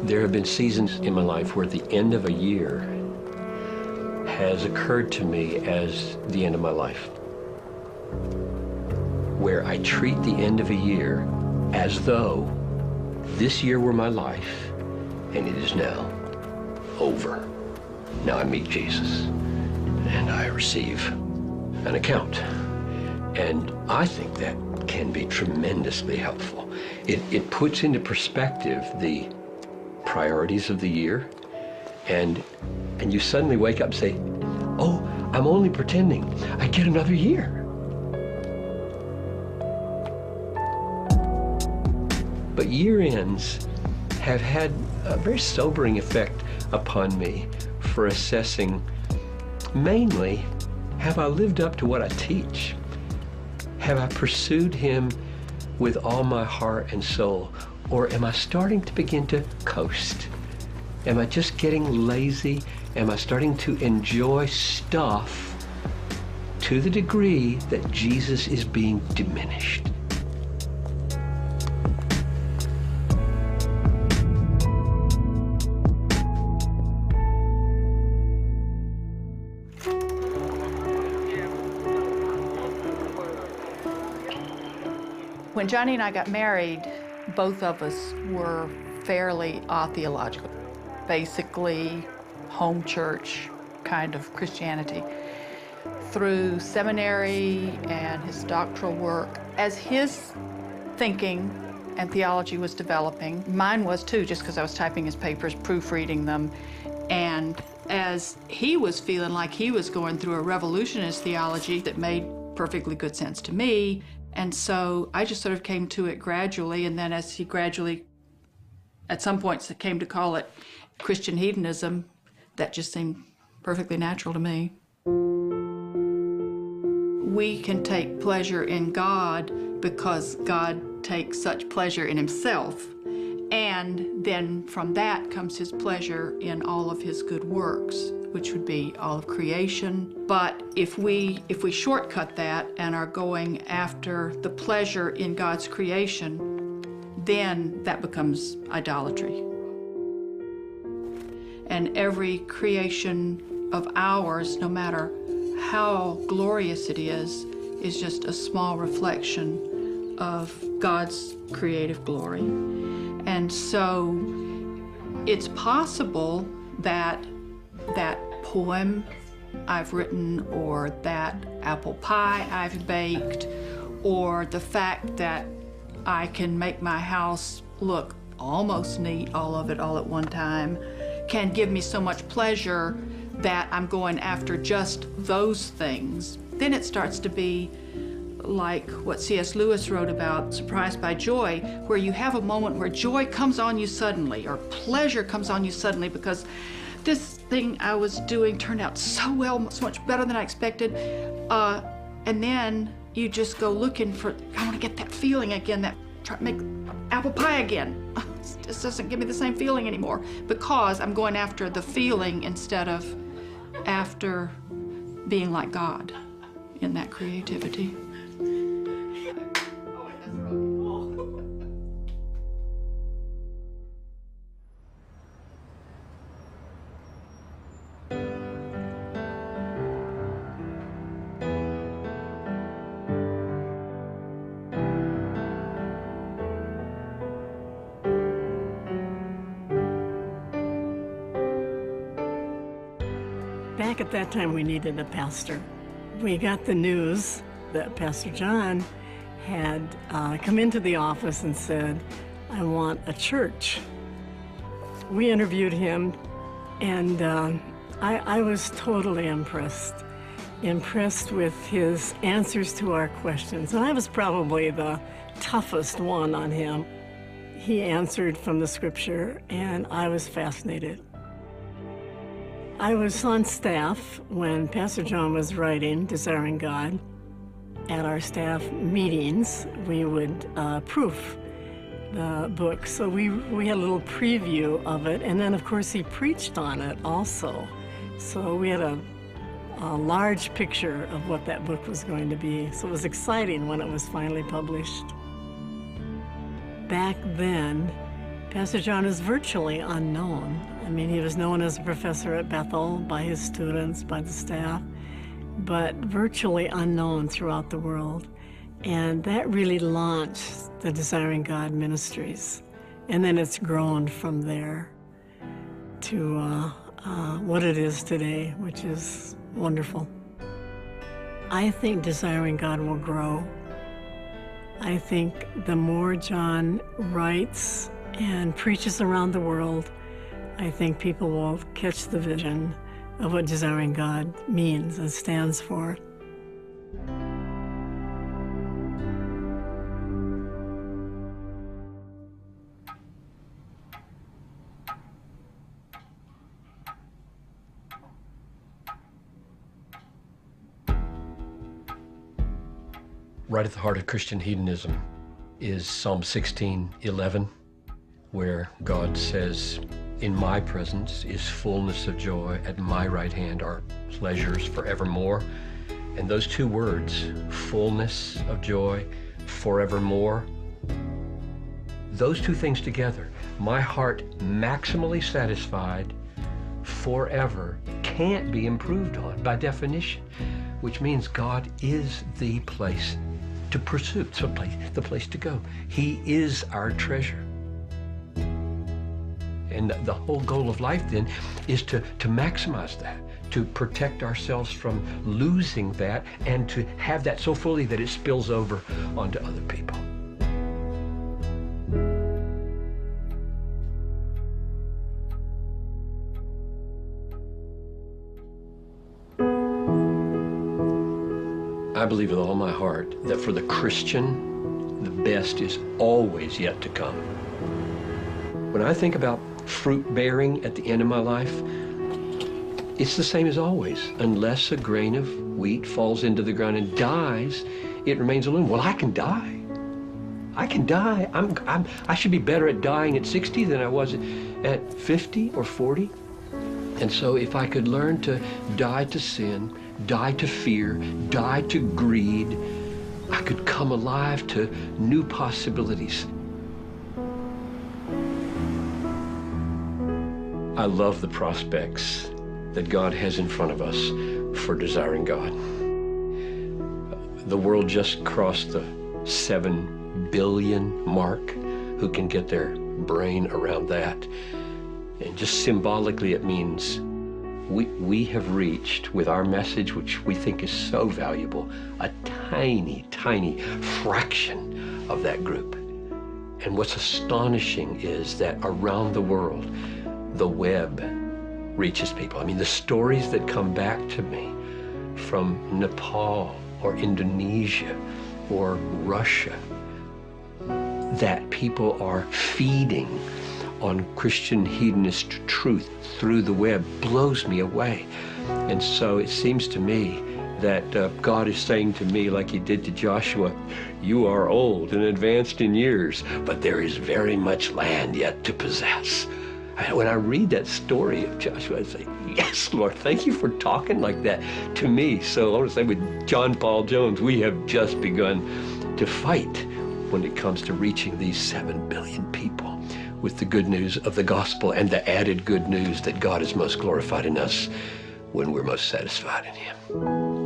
There have been seasons in my life where the end of a year has occurred to me as the end of my life, where I treat the end of a year as though this year were my life and it is now over. Now I meet Jesus and I receive an account. And I think that can be tremendously helpful. It puts into perspective the priorities of the year, and you suddenly wake up and say, oh, I'm only pretending. I get another year. But year ends have had a very sobering effect upon me for assessing, mainly, have I lived up to what I teach? Have I pursued him with all my heart and soul? Or am I starting to begin to coast? Am I just getting lazy? Am I starting to enjoy stuff to the degree that Jesus is being diminished? When Johnny and I got married, both of us were fairly atheological, basically home church kind of Christianity. Through seminary and his doctoral work, as his thinking and theology was developing, mine was too, just because I was typing his papers, proofreading them, and as he was feeling like he was going through a revolutionist theology that made perfectly good sense to me. And so I just sort of came to it gradually, and then as he gradually, at some points, came to call it Christian hedonism, that just seemed perfectly natural to me. We can take pleasure in God because God takes such pleasure in himself, and then from that comes his pleasure in all of his good works, which would be all of creation. But if we shortcut that and are going after the pleasure in God's creation, then that becomes idolatry. And every creation of ours, no matter how glorious it is just a small reflection of God's creative glory. And so it's possible that that poem I've written, or that apple pie I've baked, or the fact that I can make my house look almost neat, all of it all at one time, can give me so much pleasure that I'm going after just those things. Then it starts to be like what C.S. Lewis wrote about, Surprised by Joy, where you have a moment where joy comes on you suddenly, or pleasure comes on you suddenly, because this thing I was doing turned out so well, so much better than I expected. And then you just go looking for, I want to get that feeling again, that try to make apple pie again. This doesn't give me the same feeling anymore, because I'm going after the feeling instead of after being like God in that creativity. Back at that time, we needed a pastor. We got the news that Pastor John had come into the office and said, I want a church. We interviewed him, and I was totally impressed with his answers to our questions. And I was probably the toughest one on him. He answered from the scripture, and I was fascinated. I was on staff when Pastor John was writing Desiring God. At our staff meetings, we would proof the book. So we had a little preview of it, and then of course he preached on it also. So we had a large picture of what that book was going to be. So it was exciting when it was finally published. Back then, Pastor John is virtually unknown. I mean, he was known as a professor at Bethel by his students, by the staff, but virtually unknown throughout the world. And that really launched the Desiring God Ministries. And then it's grown from there to what it is today, which is wonderful. I think Desiring God will grow. I think the more John writes and preaches around the world, I think people will catch the vision of what Desiring God means and stands for. Right at the heart of Christian hedonism is Psalm 16:11, where God says, "In my presence is fullness of joy. At my right hand are pleasures forevermore." And those two words, fullness of joy, forevermore, those two things together, my heart maximally satisfied forever, can't be improved on by definition, which means God is the place to pursue, the place to go. He is our treasure. And the whole goal of life then is to maximize that, to protect ourselves from losing that, and to have that so fully that it spills over onto other people. I believe with all my heart that for the Christian, the best is always yet to come. When I think about fruit bearing at the end of my life, it's the same as always. Unless a grain of wheat falls into the ground and dies, it remains alone. Well, I can die. I can die. I should be better at dying at 60 than I was at 50 or 40. And so if I could learn to die to sin, die to fear, die to greed, I could come alive to new possibilities. I love the prospects that God has in front of us for desiring God. The world just crossed the 7 billion mark. Who can get their brain around that? And just symbolically, it means we have reached, with our message, which we think is so valuable, a tiny, tiny fraction of that group. And what's astonishing is that around the world, the web reaches people. I mean, the stories that come back to me from Nepal or Indonesia or Russia, that people are feeding on Christian hedonist truth through the web, blows me away. And so it seems to me that God is saying to me, like he did to Joshua, you are old and advanced in years, but there is very much land yet to possess. When I read that story of Joshua, I say, yes, Lord, thank you for talking like that to me. So I want to say with John Paul Jones, we have just begun to fight when it comes to reaching these 7 billion people with the good news of the gospel and the added good news that God is most glorified in us when we're most satisfied in him.